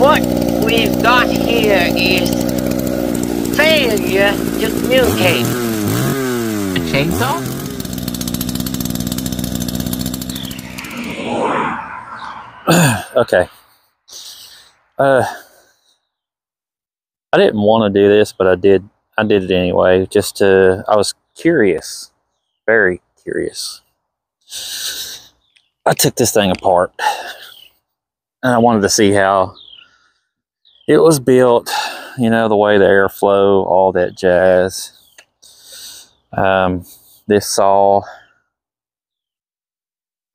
What we've got here is failure to communicate. A chainsaw? Okay. I didn't want to do this, but I did it anyway, just to, I was curious, very curious. I took this thing apart and I wanted to see how it was built, you know, the way the airflow, all that jazz. This saw,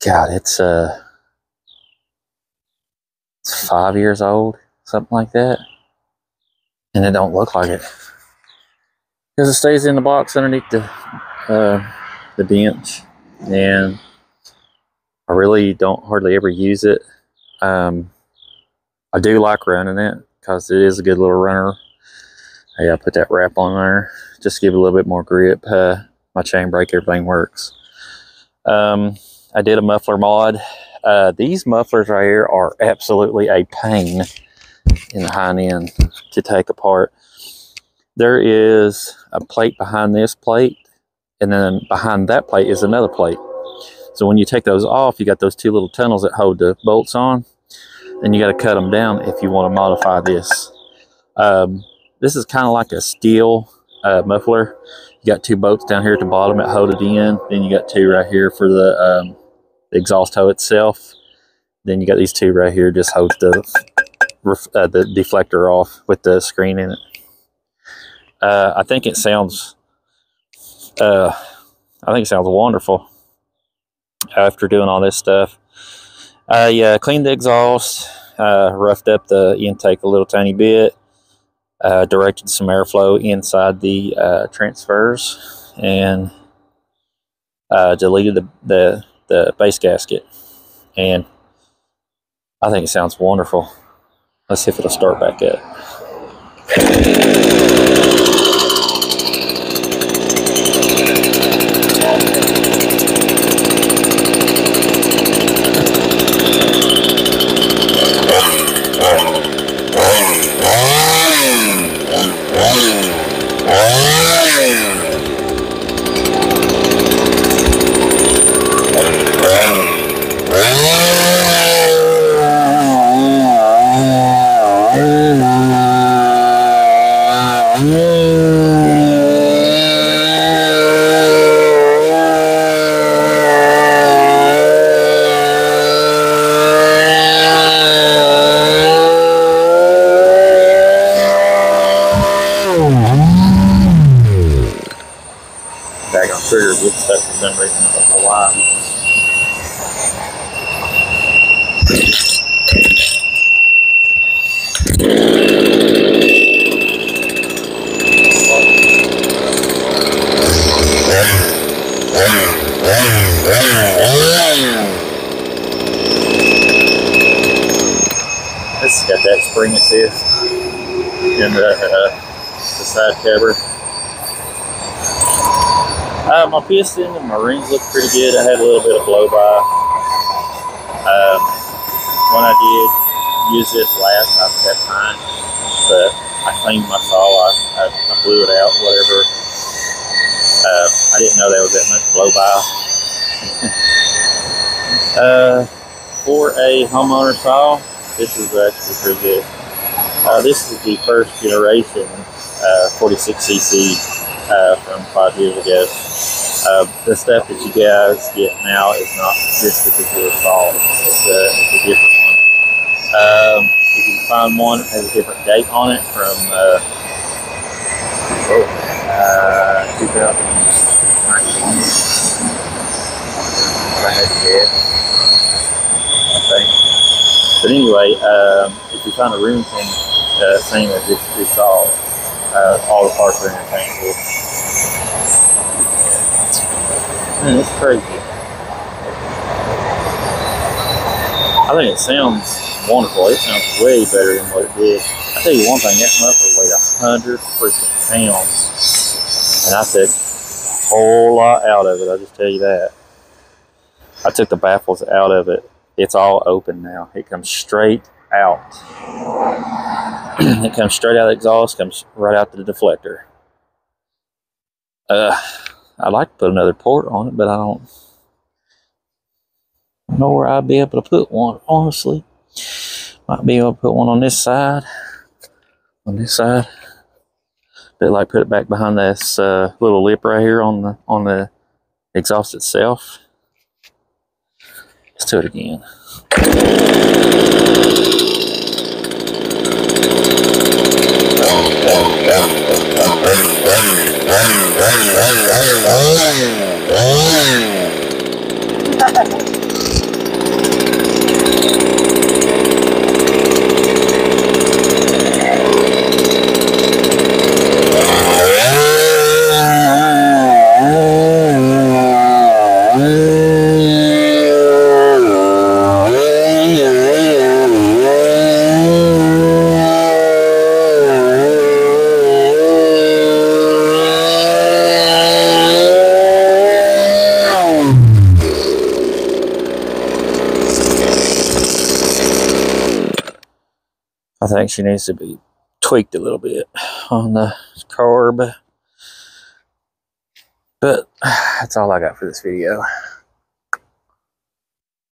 God, it's 5 years old, something like that. And it don't look like it, because it stays in the box underneath the bench, and I really don't hardly ever use it. I do like running it because it is a good little runner. I put that wrap on there just to give it a little bit more grip. My chain brake, everything works. I did a muffler mod. These mufflers right here are absolutely a pain in the hind end to take apart. There is a plate behind this plate, and then behind that plate is another plate. So when you take those off, you got those two little tunnels that hold the bolts on, and you got to cut them down if you want to modify this. This is kind of like a steel muffler. You got two bolts down here at the bottom that hold it in. Then you got two right here for the exhaust hoe itself. Then you got these two right here just hold the deflector off with the screen in it. I think it sounds wonderful after doing all this stuff. I cleaned the exhaust, roughed up the intake a little tiny bit, directed some airflow inside the transfers, and deleted the base gasket. And I think it sounds wonderful. Let's see if it'll start back up. Daggone trigger gets stuck for some reason. I don't know why. This has got that spring assist in the side cover. My piston and my rings look pretty good. I had a little bit of blow by. When I did use this last, I was that fine, but I cleaned my saw. I blew it out, whatever. I didn't know there was that much blow by. For a homeowner saw, this is actually pretty good. This is the first generation 46cc from 5 years ago. The stuff that you guys get now is not this particular saw. It's a different one. If you can find one that has a different date on it from 2019. I had to guess, I think. But anyway, if you find a Remington same as this saw, all the parts are interchangeable. Man, it's crazy. I think it sounds wonderful. It sounds way better than what it did. I tell you one thing, that muffler weighed 100 freaking pounds. And I took a whole lot out of it, I'll just tell you that. I took the baffles out of it. It's all open now. It comes straight out. It comes straight out of the exhaust, comes right out to the deflector. I'd like to put another port on it, but I don't know where I'd be able to put one, honestly. Might be able to put one on this side. On this side. But like put it back behind this little lip right here on the exhaust itself. Let's do it again. I think she needs to be tweaked a little bit on the carb. But that's all I got for this video.